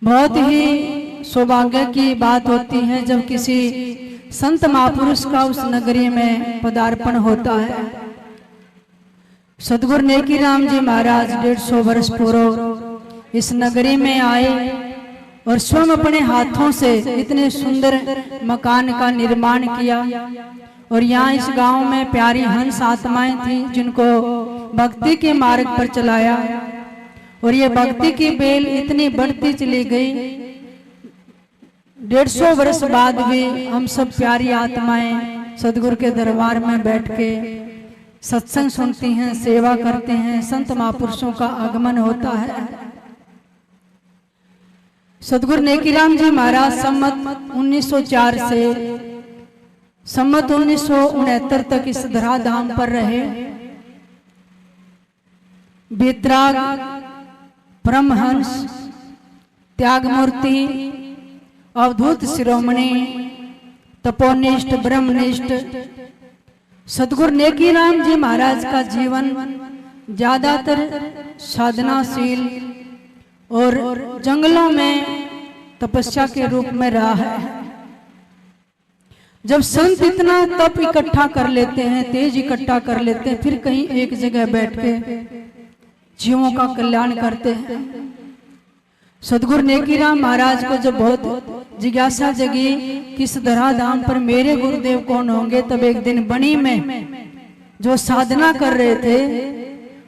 बहुत ही सौभाग्य की बात होती है जब किसी संत महापुरुष का उस नगरी में पदार्पण होता है। सतगुरु नेकीराम जी महाराज 150 वर्ष पूर्व इस नगरी में आए और स्वयं अपने हाथों से इतने सुंदर मकान का निर्माण किया। और यहाँ इस गांव में प्यारी हंस आत्माएं थी जिनको भक्ति के मार्ग पर चलाया। और ये भक्ति की बेल इतनी बढ़ती चली गई, 150 वर्ष बाद भी हम सब प्यारी आत्माएं सतगुरु के दरबार में बैठ के सत्संग सुनती हैं, सेवा करते हैं, संत महापुरुषों का आगमन होता है। सतगुरु नेकीराम जी महाराज सम्मत 1904 से सम्मत 1969 तक इस धराधाम पर रहे। बेतराग, परमहंस, त्यागमूर्ति, अवधूत शिरोमणि, तपोनिष्ठ, ब्रह्मनिष्ठ सतगुरु नेकीराम जी महाराज का जीवन ज्यादातर साधनाशील और जंगलों में तपस्या के रूप में रहा है। जब संत इतना तप इकट्ठा कर लेते हैं, तेज इकट्ठा कर लेते हैं, फिर कहीं एक जगह बैठ के जीवों का कल्याण करते हैं। सतगुरु नेकीराम महाराज को जब बहुत जिज्ञासा जगी कि इस धराधाम पर मेरे गुरुदेव कौन होंगे, तब एक दिन बनी में जो साधना कर रहे थे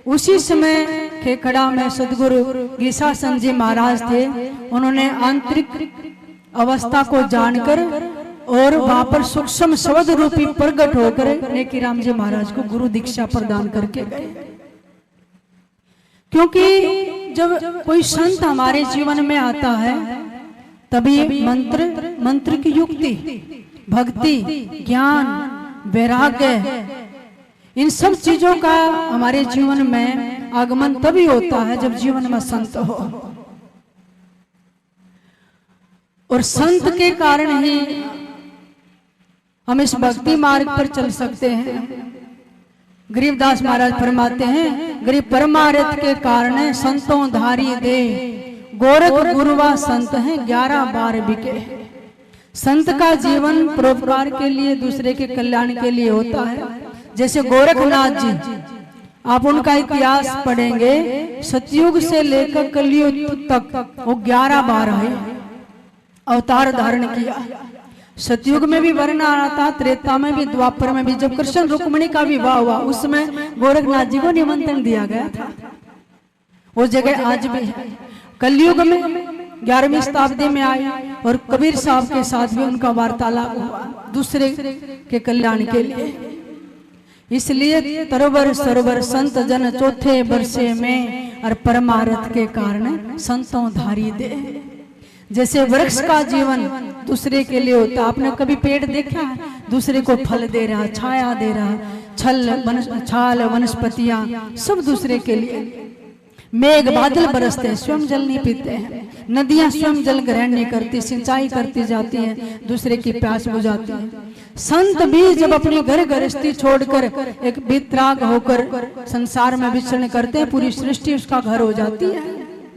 उसी समय खेखड़ा में सतगुरु गीसासन जी महाराज थे। उन्होंने आंतरिक अवस्था को जानकर और वहां पर सूक्ष्म शब्द रूपी प्रकट होकर नेकीराम जी महाराज को गुरु दीक्षा प्रदान करके गए। क्योंकि जब कोई संत हमारे जीवन में आता है तभी मंत्र की युक्ति, भक्ति, ज्ञान, वैराग्य, इन सब चीजों का हमारे जीवन में आगमन तभी होता है जब जीवन में संत हो। और संत के कारण ही हम इस भक्ति मार्ग पर चल सकते हैं। गरीबदास महाराज फरमाते हैं, गरीब परमार्थ के कारण संतों धारी दे, गोरख गुरुवा संत हैं 11 बार बिके। संत का जीवन परोपकार के लिए, दूसरे के कल्याण के लिए होता है। जैसे गोरखनाथ जी, आप उनका इतिहास पढ़ेंगे, सतयुग से लेकर कलयुग तक वो 11 बार आए, अवतार धारण किया। सतयुग में भी वर्ण आ रहा था, त्रेता में भी, द्वापर में भी। जब कृष्ण रुक्मिणी का विवाह हुआ उस समय गोरखनाथ जी को निमंत्रण दिया गया था। वो जगह आज भी है। कलयुग में 11वीं शताब्दी में आए और कबीर साहब के साथ भी उनका वार्तालाप हुआ दूसरे के कल्याण के लिए। इसलिए तरवर सरोवर संत जन चौथे वर्षे में, और परमार्थ के कारण संतों धारी दे। जैसे वृक्ष का जीवन दूसरे के लिए होता। आपने कभी पेड़ देखा है? दूसरे को फल दे रहा, छाया दे रहा, छाल वनस्पतियां सब दूसरे के लिए। मेघ बादल बरसते हैं, स्वयं जल नहीं पीते हैं। नदियां स्वयं जल ग्रहण नहीं करती, सिंचाई करती जाती हैं, दूसरे की प्यास बुझाती है। संत भी जब अपनी घर गृहस्थी छोड़कर एक बेतराग होकर संसार में विचरण करते हैं, पूरी सृष्टि उसका घर हो जाती है,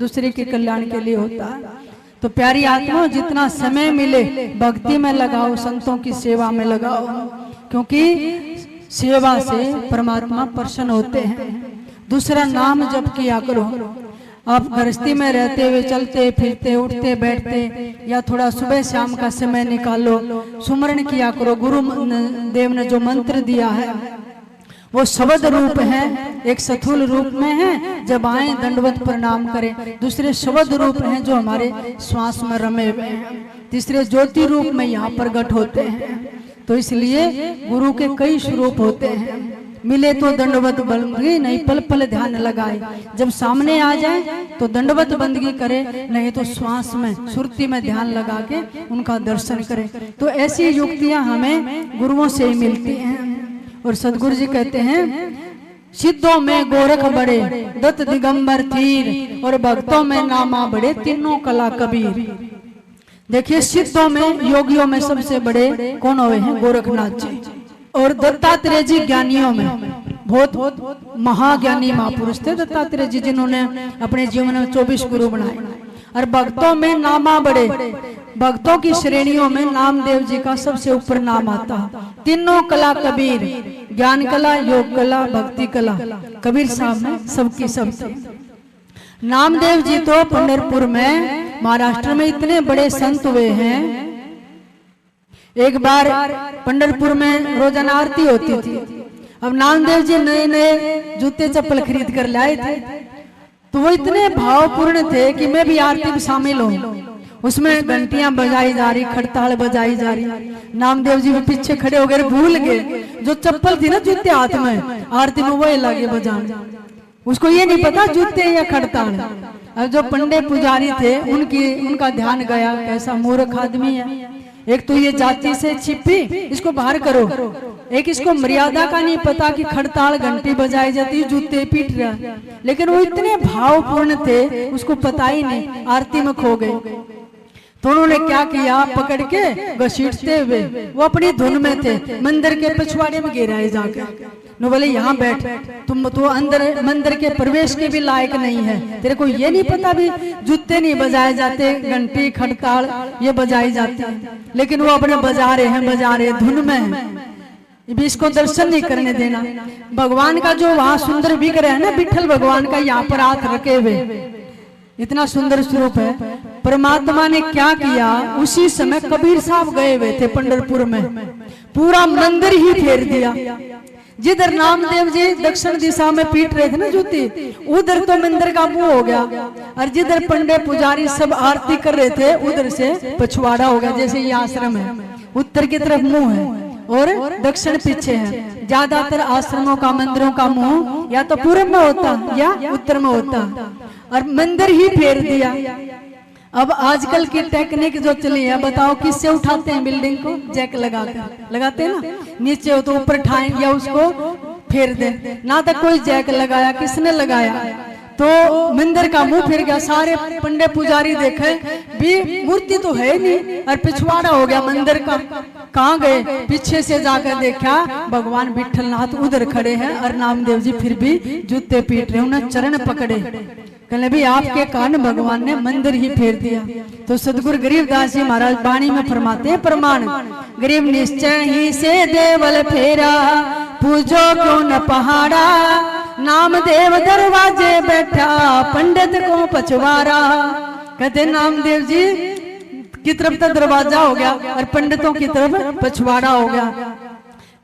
दूसरे के कल्याण के लिए होता है। तो प्यारी आत्मा, जितना समय मिले भक्ति में लगाओ, संतों की सेवा में लगाओ, क्योंकि सेवा से परमात्मा प्रसन्न होते हैं। दूसरा नाम जप किया करो। आप गृहस्थी में रहते हुए चलते फिरते, उठते बैठते, या थोड़ा सुबह शाम का समय निकालो, सुमरण किया करो। गुरु देव ने जो मंत्र दिया है वो शब्द रूप है, एक स्थूल रूप में है, जब आए दंडवत प्रणाम करें। दूसरे शब्द रूप हैं जो हमारे श्वास में रमे हुए हैं। तीसरे ज्योति रूप में यहाँ प्रकट होते हैं। तो इसलिए गुरु के कई स्वरूप होते हैं। मिले तो दंडवत बंदगी, नहीं पल पल ध्यान लगाए। जब सामने आ जाए तो दंडवत बंदगी करे, नहीं तो श्वास में, सुरती में ध्यान लगा के उनका दर्शन करे। तो ऐसी युक्तियां हमें गुरुओं से ही मिलती हैं। और सदगुरु जी कहते हैं, सिद्धों में गोरख बड़े, दत्त दिगंबर थीर, और भक्तों में नामा बड़े, तीनों कला कबीर। देखिए, सिद्धों में, योगियों में सबसे बड़े कौन हुए हैं? गोरखनाथ जी। और दत्तात्रेय जी ज्ञानियों में बहुत महाज्ञानी महापुरुष थे दत्तात्रेय जी, जिन्होंने अपने जीवन में 24 गुरु बनाए। और भक्तों में नामा बड़े, भक्तों की श्रेणियों में नामदेव जी का सबसे ऊपर नाम आता है। तीनों कला कबीर, ज्ञान कला, योग कला, भक्ति कला, कबीर साहब में सबकी सब थी। नामदेव जी तो पंढरपुर में महाराष्ट्र में इतने बड़े संत हुए हैं। एक बार पंढरपुर में रोजाना आरती होती थी। अब नामदेव जी नए नए जूते चप्पल खरीद कर लाए थे, तो वो इतने भावपूर्ण थे कि मैं भी आरती में शामिल हूँ। उसमें घंटियां बजाई जा रही, खड़ताल बजाई जा रही। नामदेव जी भी पीछे खड़े हो गए, भूल गए जो चप्पल थी ना जूते हाथ में, आरती में वही लगे बजाने। उसको ये नहीं पता जूते या खड़ताल। अब जो पंडे पुजारी थे उनका ध्यान गया, कैसा मूर्ख आदमी है। एक तो ये जाति से छिपी, इसको बाहर करो। एक इसको मर्यादा का नहीं पता कि खड़ताल घंटी बजाई जाती, जूते पीट रहा। लेकिन वो इतने भावपूर्ण थे, उसको पता ही नहीं, आरती में खो गए। तो उन्होंने क्या किया, पकड़ के घसीटते हुए, वो अपनी धुन में थे, मंदिर के पिछवाड़े में गिराए जाकर। नो बोले यहाँ बैठ, तुम तो अंदर मंदिर के प्रवेश के भी लायक नहीं है, तेरे को ये नहीं पता भी जूते नहीं बजाए जाते, घंटी खड़ताल ये बजाई जाती है। लेकिन वो अपने बजा रहे धुन में है। भी इसको दर्शन नहीं करने देना। भगवान का जो वहां सुंदर विग्रह है ना, विठल भगवान का यहाँ पर हाथ रखे हुए, इतना सुंदर स्वरूप है। परमात्मा ने क्या किया, उसी समय कबीर साहब गए हुए थे पंढरपुर में, पूरा मंदिर ही फेर दिया। जिधर नामदेव जी दक्षिण दिशा में पीट रहे थे ना जूती, उधर तो मंदिर का मुंह हो गया, और जिधर पंडे पुजारी सब आरती कर रहे थे उधर से पछवाड़ा हो गया। जैसे ये आश्रम है, उत्तर की तरफ मुंह है और दक्षिण पीछे है। ज्यादातर आश्रमों का, मंदिरों का मुंह या तो पूर्व में होता या उत्तर में होता, और मंदिर ही फेर दिया। अब आजकल की टेक्निक जो चली है, बताओ किससे उठाते हैं बिल्डिंग को, जैक लगाकर लगाते हैं ना, नीचे हो तो ऊपर ठाएं या उसको फेर दे। ना तो कोई जैक लगाया, किसने लगाया, तो मंदिर का मुंह फिर गया। सारे पंडे पुजारी देखे भी मूर्ति तो है नहीं, और पिछवाड़ा हो गया मंदिर का। कहाँ गए, पीछे से जाकर देखा भगवान विठलनाथ उधर खड़े हैं, और नामदेव जी फिर भी जूते पीट रहे, उन्हें चरण पकड़े। कहले भी आपके कारण भगवान ने मंदिर ही फेर दिया। तो सदगुरु गरीबदास जी महाराज वाणी में फरमाते हैं प्रमाण, गरीब निश्चय ही से देवल फेरा, पूजो क्यों न पहाड़ा, नामदेव दरवाजे बैठा, पंडित को पछवारा। कहते नामदेव जी की तरफ तो दरवाजा हो गया और पंडितों की तरफ पछवाड़ा हो गया।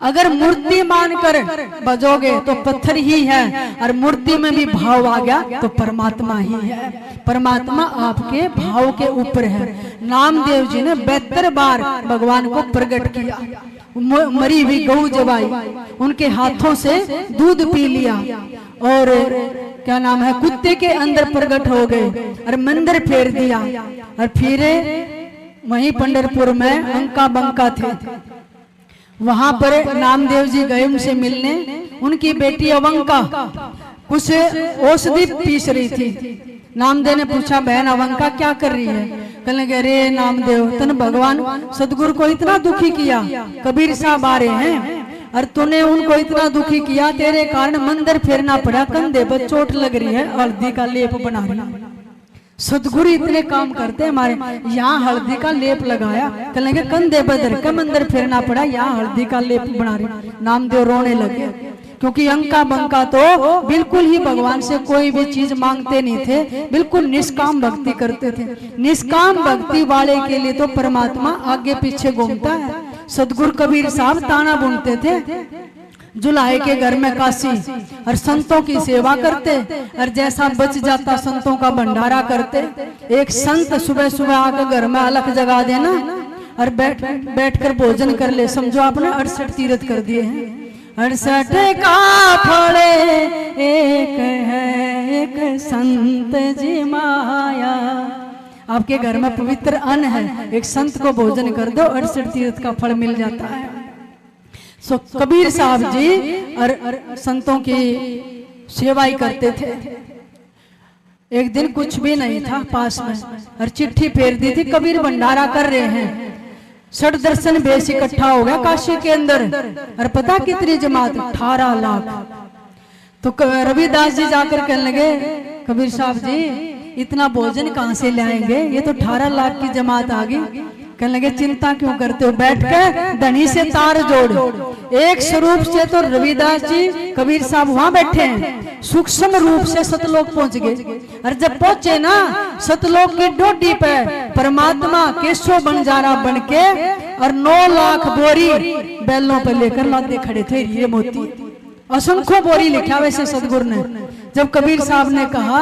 अगर मूर्ति मानकर बजोगे तो पत्थर ही है, और मूर्ति में भी भाव आ गया तो परमात्मा ही है। परमात्मा आपके भाव के ऊपर है। नामदेव जी ने 72 बार भगवान को प्रकट किया। मरी हुई गऊ जबाई, उनके हाथों से दूध पी लिया, और क्या नाम है, कुत्ते के अंदर प्रकट हो गए और मंदिर फेर दिया। और फिर वहीं पंढरपुर में अंका बंका थे, वहां पर नामदेव जी गए उनसे मिलने। उनकी बेटी अवंका कुछ औषधि पीस रही थी। नामदेव ने पूछा, बहन अवंका क्या कर रही है? कहने लगे, अरे नामदेव, तूने भगवान सदगुरु को इतना दुखी किया, कबीर साहब आ रहे हैं, और तूने उनको इतना दुखी किया, तेरे कारण मंदिर फेरना पड़ा, कंधे पर चोट लग रही है, हल्दी का लेप बना रही है। सदगुरु इतने काम करते हैं हमारे, यहाँ हल्दी का लेप लगाया, कहेंगे कंधे बदर का मंदिर फेरना पड़ा, यहाँ हल्दी का लेप बना रही। नामदेव रोने लगे, क्योंकि अंका बंका तो बिल्कुल ही भगवान से कोई भी चीज मांगते नहीं थे, बिल्कुल निष्काम भक्ति करते थे। निष्काम भक्ति वाले के लिए तो परमात्मा आगे पीछे घूमता है। सदगुरु कबीर साहब ताना बुनते थे, जुलाहे के घर में काशी, और संतों की सेवा करते, और जैसा बच जाता संतों का भंडारा करते। एक संत सुबह सुबह आकर घर में अलख जगा देना और बैठकर भोजन कर ले, समझो आपने 68 तीर्थ कर दिए हैं। 68 का फल एक है, एक संत जी माया। आपके घर में पवित्र अन्न है, एक संत को भोजन कर दो, 68 तीर्थ का फल मिल जाता है। सो कबीर साहब जी और संतों की सेवा ही करते थे। एक दिन कुछ भी नहीं था पास में, और चिट्ठी फेर दी थी, कबीर भंडारा कर रहे हैं। 60 दर्शन बेस इकट्ठा हो गया काशी के अंदर, और पता कितनी जमात, 18 लाख। तो रविदास जी जाकर कहने लगे, कबीर साहब जी इतना भोजन कहाँ से लाएंगे, ये तो 18 लाख की जमात आ गई। कहने लगे चिंता क्यों करते हो, बैठ के धनी से तार जोड़। एक स्वरूप से तो रविदास जी कबीर साहब वहां बैठे हैं, सूक्ष्म रूप से सतलोक पहुंच गए। और जब पहुंचे ना सतलोक की डोडी पे परमात्मा केशव बंजारा बनके और 9 लाख बोरी बैलों पे लेकर लादे खड़े थे। ये मोती असंख्य बोरी लिखा वैसे सदगुरु ने। जब कबीर साहब ने कहा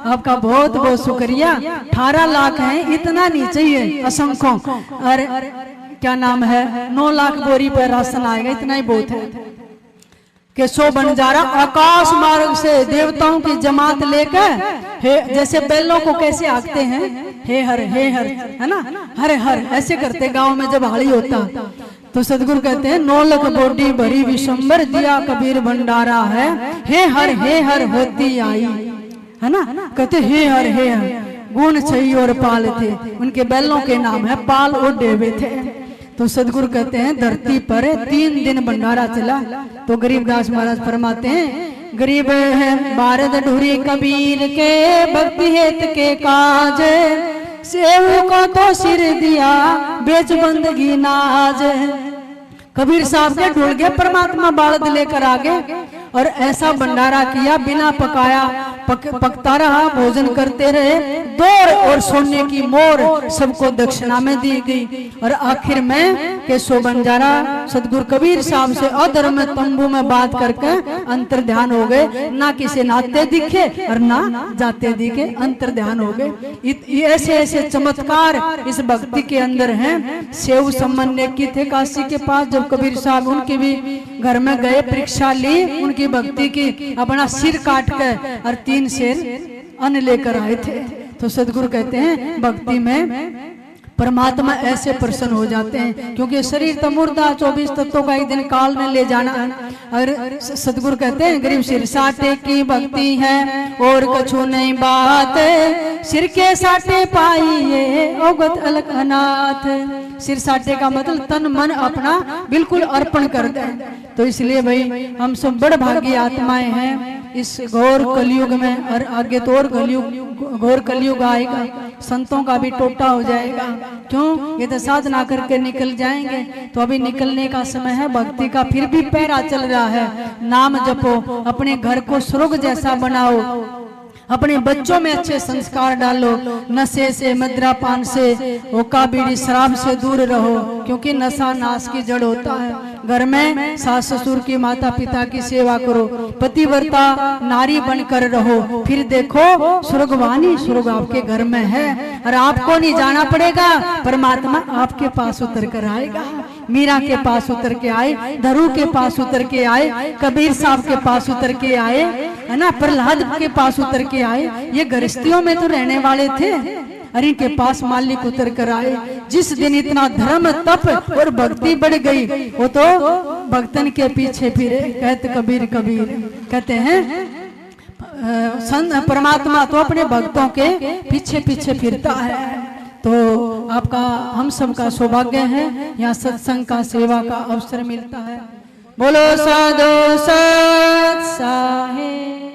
आपका बहुत बहुत शुक्रिया, 18 लाख हैं, इतना नहीं चाहिए असंख्य, और क्या नाम है 9 लाख बोरी पर राशन आएगा, इतना ही बहुत है। केशव बंजारा आकाश मार्ग से देवताओं की जमात लेकर जैसे बैलों को कैसे आंकते हैं, हे हर है ना, हर हर ऐसे करते गांव में जब हाड़ी होता। तो सदगुरु कहते हैं 9 लाख बोडी भरी विशंबर दिया कबीर भंडारा है, हे हर होती आई, है ना। कहते हे हर गुण छई और पाल थे, उनके बैलों के नाम है पाल और डेवे थे। तो सदगुरु कहते हैं धरती पर 3 दिन भंडारा चला। तो गरीबदास महाराज फरमाते हैं गरीब है भारत ढूरी कबीर के भक्ति हेत के काज, सेव को तो सिर दिया बेच बंदगी नाज। कबीर साहब के ढूंढ गए परमात्मा बालद लेकर आगे और ऐसा भंडारा किया बिना पकाया, पकता रहा, भोजन करते रहे। दौड़ और सोने की मोर सबको दक्षिणा में दी गई। और आखिर में केशव बंजारा सदगुरु कबीर साहब से अधर्म तंबू में बात करके अंतर ध्यान हो गए। ना किसी नाते दिखे और ना जाते दिखे, अंतर ध्यान हो गए। ऐसे ऐसे चमत्कार इस भक्ति के अंदर हैं। सेव सम्मान की थे काशी के पास, जब कबीर साहब उनके भी घर में गए, परीक्षा ली उनकी भक्ति की, अपना सिर काट कर और 3 शेर अन्न लेकर आए थे। तो सदगुरु कहते हैं भक्ति में परमात्मा ऐसे प्रसन्न हो जाते हैं, क्योंकि शरीर तो मुर्दा 24 तत्वों का एक दिन काल में ले जाना है। और सदगुरु कहते हैं गरीब सिर साटे की भक्ति है और कछु नहीं बात, सिर के साटे पाइए औगत अलग अनाथ। सिर साटे का मतलब तन मन अपना बिल्कुल अर्पण कर दे। तो इसलिए भाई हम सब बड़ भागी आत्माएं हैं इस घोर कलयुग में, और आगे तो और घोर कलयुग आएगा, संतों का भी टोटा हो जाएगा। क्यों, ये तो साधना करके निकल जाएंगे। तो अभी निकलने का समय है, भक्ति का फिर भी पैरा चल रहा है। नाम जपो, अपने घर को स्वर्ग जैसा बनाओ, अपने बच्चों में अच्छे संस्कार डालो, नशे से मदिरा पान से हुक्का बीड़ी शराब से दूर रहो, क्योंकि नशा नाश की जड़ होता है। घर में सास ससुर की माता पिता की सेवा करो, पतिव्रता नारी बनकर रहो, फिर देखो स्वर्गवानी स्वर्ग आपके घर में है। और आपको नहीं जाना पड़ेगा, परमात्मा आपके पास उतर कर आएगा। मीरा के पास उतर के आए, धरू के पास उतर के आए, कबीर साहब के पास उतर के आए, है ना, प्रहलाद के पास उतर के आए। ये गृहस्थियों में तो रहने वाले थे, और इनके पास मालिक उतर कर आए। जिस दिन इतना धर्म तप और भक्ति बढ़ गई, वो तो भक्तन के पीछे फिरे। कहते कबीर कहते हैं परमात्मा तो अपने भक्तों के पीछे पीछे फिरता है। तो आपका हम सब का सौभाग्य है, यहाँ सत्संग का सेवा का अवसर मिलता है। बोलो साधु सत साहेब।